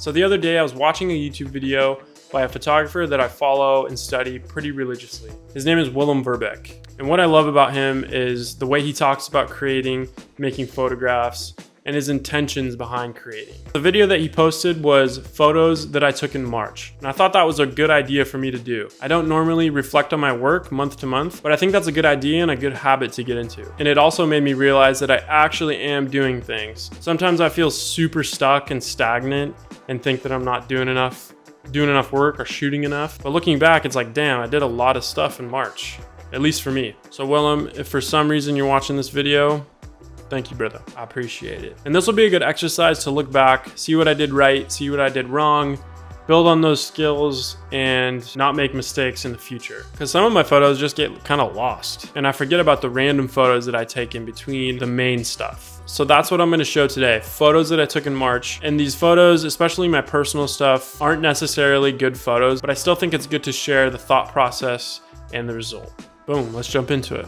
So the other day I was watching a YouTube video by a photographer that I follow and study pretty religiously. His name is Willem Verbeek. And what I love about him is the way he talks about creating, making photographs, and his intentions behind creating. The video that he posted was photos that I took in March. And I thought that was a good idea for me to do. I don't normally reflect on my work month to month, but I think that's a good idea and a good habit to get into. And it also made me realize that I actually am doing things. Sometimes I feel super stuck and stagnant and think that I'm not doing enough work or shooting enough. But looking back, it's like, damn, I did a lot of stuff in March, at least for me. So Willem, if for some reason you're watching this video, thank you, brother. I appreciate it. And this will be a good exercise to look back, see what I did right, see what I did wrong, build on those skills, and not make mistakes in the future. Because some of my photos just get kind of lost, and I forget about the random photos that I take in between the main stuff. So that's what I'm gonna show today, photos that I took in March. And these photos, especially my personal stuff, aren't necessarily good photos, but I still think it's good to share the thought process and the result. Boom, let's jump into it.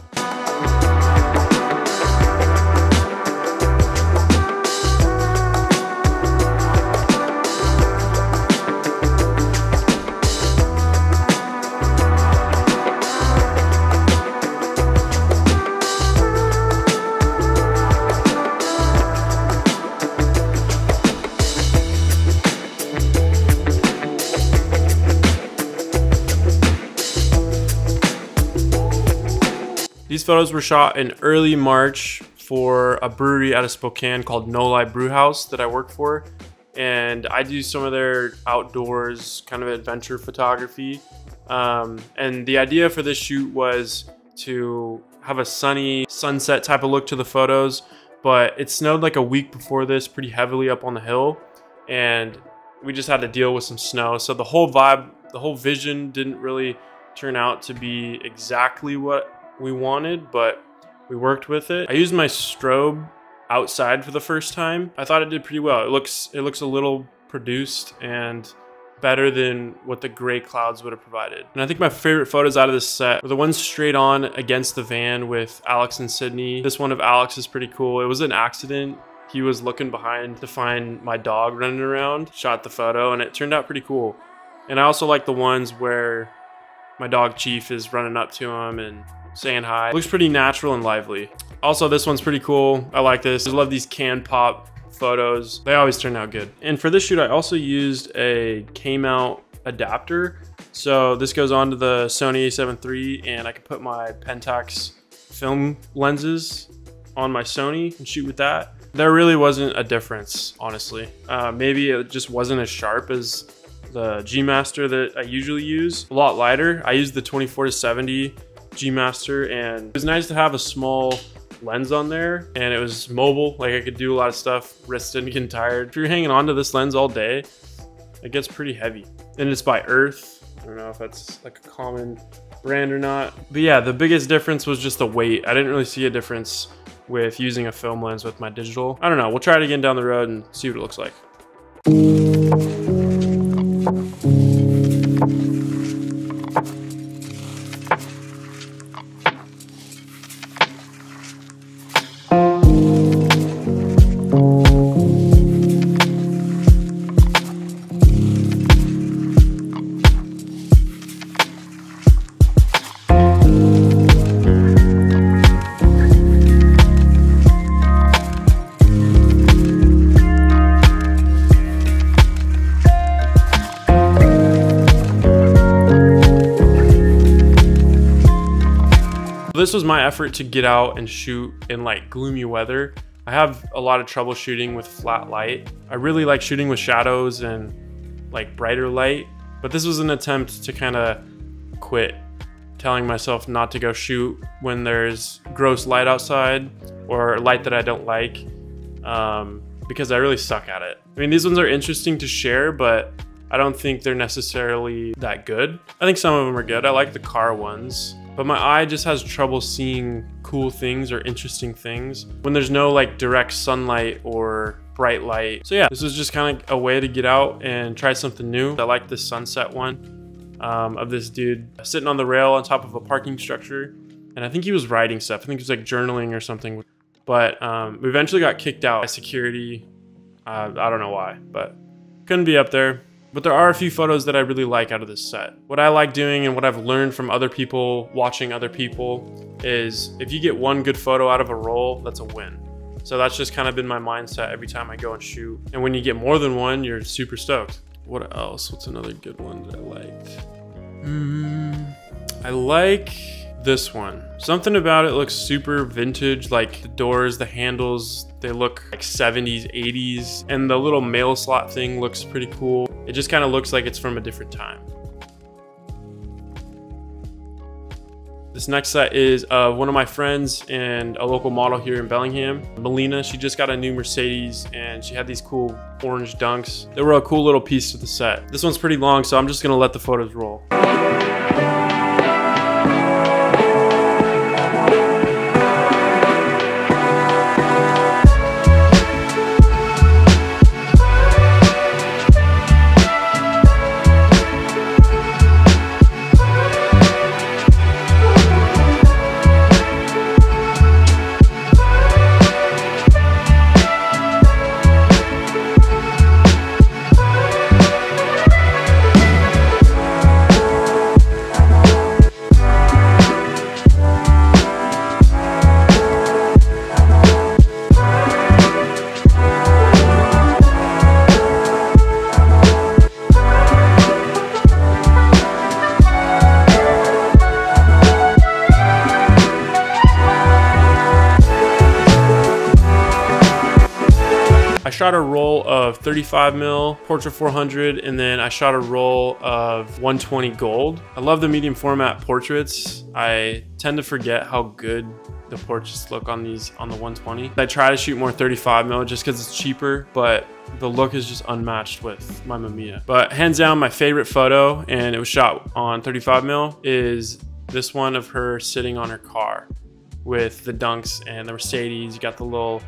These photos were shot in early March for a brewery out of Spokane called No Lie Brew House that I work for. And I do some of their outdoors kind of adventure photography. And the idea for this shoot was to have a sunny sunset type of look to the photos, but it snowed like a week before this pretty heavily up on the hill. And we just had to deal with some snow. So the whole vibe, the whole vision didn't really turn out to be exactly what we wanted, but we worked with it. I used my strobe outside for the first time. I thought it did pretty well. It looks a little produced and better than what the gray clouds would have provided. And I think my favorite photos out of this set were the ones straight on against the van with Alex and Sydney. This one of Alex is pretty cool. It was an accident. He was looking behind to find my dog running around, shot the photo, and it turned out pretty cool. And I also like the ones where my dog Chief is running up to him and saying hi. It looks pretty natural and lively. Also, this one's pretty cool. I like this. I love these can pop photos. They always turn out good. And for this shoot, I also used a K-mount adapter. So this goes onto the Sony a7 III, and I can put my Pentax film lenses on my Sony and shoot with that. There really wasn't a difference, honestly. Maybe it just wasn't as sharp as the G Master that I usually use. A lot lighter. I used the 24-70 G Master, and it was nice to have a small lens on there, and it was mobile. Like, I could do a lot of stuff. Wrists didn't get tired. If you're hanging on to this lens all day, it gets pretty heavy. And it's by Earth. I don't know if that's like a common brand or not. But yeah, the biggest difference was just the weight. I didn't really see a difference with using a film lens with my digital. I don't know. We'll try it again down the road and see what it looks like. This was my effort to get out and shoot in like gloomy weather. I have a lot of trouble shooting with flat light. I really like shooting with shadows and like brighter light, but this was an attempt to kind of quit telling myself not to go shoot when there's gross light outside or light that I don't like, because I really suck at it. I mean, these ones are interesting to share, but I don't think they're necessarily that good. I think some of them are good. I like the car ones, but my eye just has trouble seeing cool things or interesting things when there's no like direct sunlight or bright light. So yeah, this was just kind of a way to get out and try something new. I like this sunset one of this dude sitting on the rail on top of a parking structure. And I think he was writing stuff. I think he was like journaling or something. But we eventually got kicked out by security. I don't know why, but Couldn't be up there. But there are a few photos that I really like out of this set. What I like doing and what I've learned from other people, watching other people, is if you get one good photo out of a roll, that's a win. So that's just kind of been my mindset every time I go and shoot. And when you get more than one, you're super stoked. What else? What's another good one that I liked? I like this one. Something about it looks super vintage, like the doors, the handles, they look like 70s, 80s, and the little mail slot thing looks pretty cool. It just kind of looks like it's from a different time. This next set is one of my friends and a local model here in Bellingham, Melina. She just got a new Mercedes and she had these cool orange dunks. They were a cool little piece to the set. This one's pretty long, so I'm just gonna let the photos roll. I shot a roll of 35mm Portra 400, and then I shot a roll of 120 gold. I love the medium format portraits. I tend to forget how good the portraits look on the 120. I try to shoot more 35mm just because it's cheaper, but the look is just unmatched with my Mamiya. But hands down, my favorite photo, and it was shot on 35mm, is this one of her sitting on her car with the dunks and the Mercedes. You got the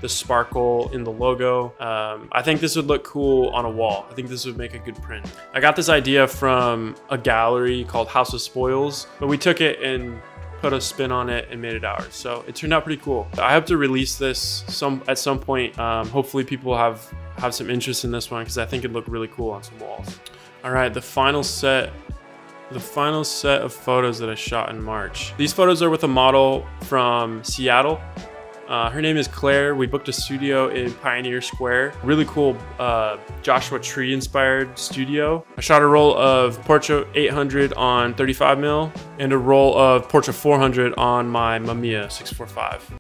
sparkle in the logo. I think this would look cool on a wall. I think this would make a good print. I got this idea from a gallery called House of Spoils, but we took it and put a spin on it and made it ours. So it turned out pretty cool. I hope to release this at some point. Hopefully people have some interest in this one because I think it'd look really cool on some walls. All right, the final set of photos that I shot in March. These photos are with a model from Seattle. Her name is Claire. We booked a studio in Pioneer Square. Really cool Joshua Tree inspired studio. I shot a roll of Portra 800 on 35mm and a roll of Portra 400 on my Mamiya 645.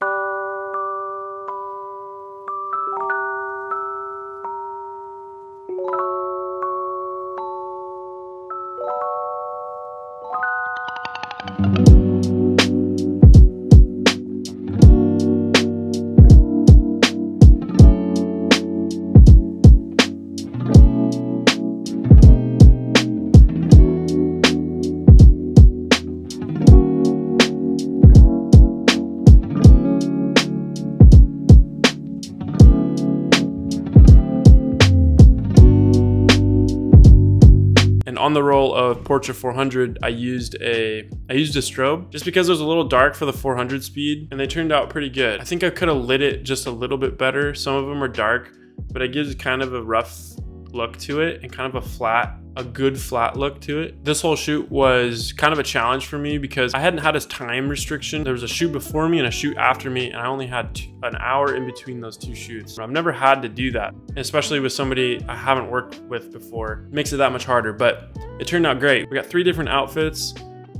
And on the roll of Portra 400, I used a strobe just because it was a little dark for the 400 speed, and they turned out pretty good. I think I could have lit it just a little bit better. Some of them are dark, but it gives kind of a rough look to it and kind of a good flat look to it. This whole shoot was kind of a challenge for me because I hadn't had a time restriction. There was a shoot before me and a shoot after me, and I only had an hour in between those two shoots. I've never had to do that, especially with somebody I haven't worked with before. It makes it that much harder, but it turned out great. We got 3 different outfits,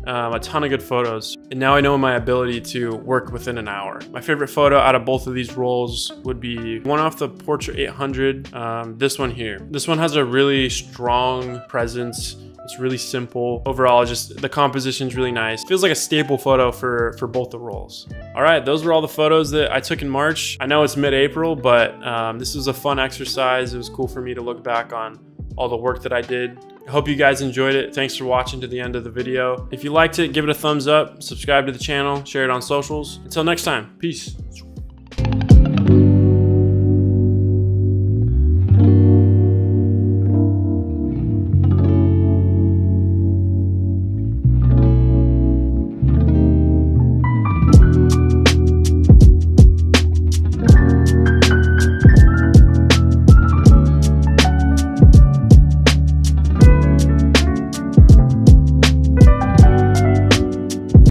a ton of good photos, and now I know my ability to work within an hour. My favorite photo out of both of these rolls would be one off the Portra 800, this one here. This one has a really strong presence. It's really simple. Overall, just the composition is really nice. Feels like a staple photo for both the rolls. All right, those were all the photos that I took in March. I know it's mid-April, but this was a fun exercise. It was cool for me to look back on all the work that I did. I hope you guys enjoyed it. Thanks for watching to the end of the video. If you liked it, give it a thumbs up, subscribe to the channel, share it on socials. Until next time, peace.